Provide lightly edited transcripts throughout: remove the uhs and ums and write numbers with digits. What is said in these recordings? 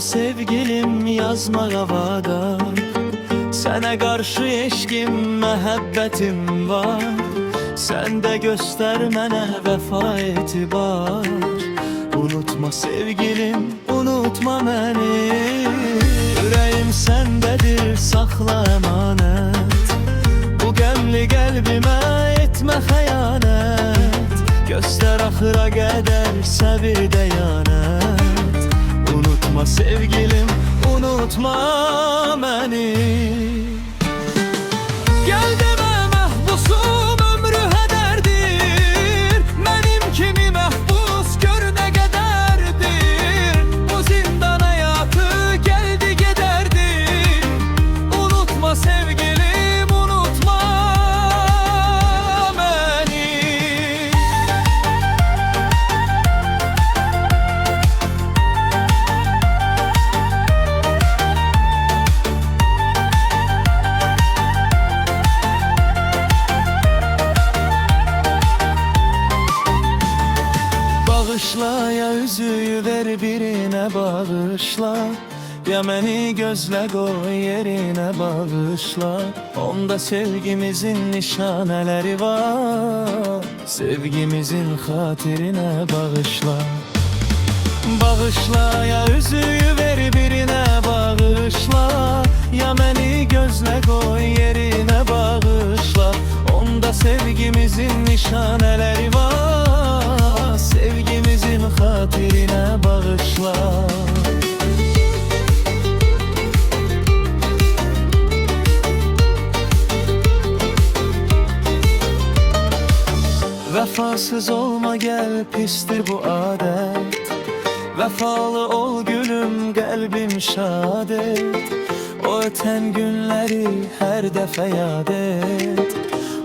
sevgilim yazma havada. Sənə qarşı eşqim, məhəbbətim var. Sən də göstər mənə vəfa etibar. Unutma sevgilim, unutma məni. Ürəyim səndədir, saxla əmanət. Bu qəmli qəlbimə etmə xəyanət. Göstər axıra qədər səbir dəyanət. Unutma sevgilim, unutma məni. Gəl demə məhbusum, ömrü hədərdir. Mənim kimi məhbus gör nə qədərdir. Bu zindan həyatı gəldi gedərdir. Unutma sevgilim, unutma məni. Bağışla ya üzüyü ver birine bağışla. Ya məni gözlə qoy yerinə bağışla. Onda sevgimizin nişanələri var. Sevgimizin xatirinə bağışla. Bağışla ya üzüyü ver birine bağışla. Ya məni gözlə qoy yerinə bağışla. Onda sevgimizin nişanələri var. Sevgimizin xatirinə bağışla. Vəfasız olma gəl, pistir bu adət. Vəfalı ol gülüm, qəlbim şad et. O ötən günləri hər dəfə yad et.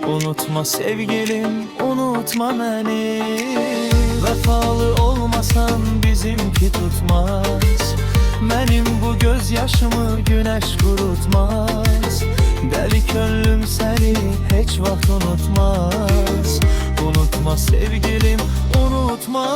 Unutma sevgilim, unutma məni. Vəfalı olmasan bizimki tutmaz. Mənim bu göz yaşımı günəş qurutmaz. Dəli könlüm səni heç vaxt unutmaz. Unutma sevgilim, unutma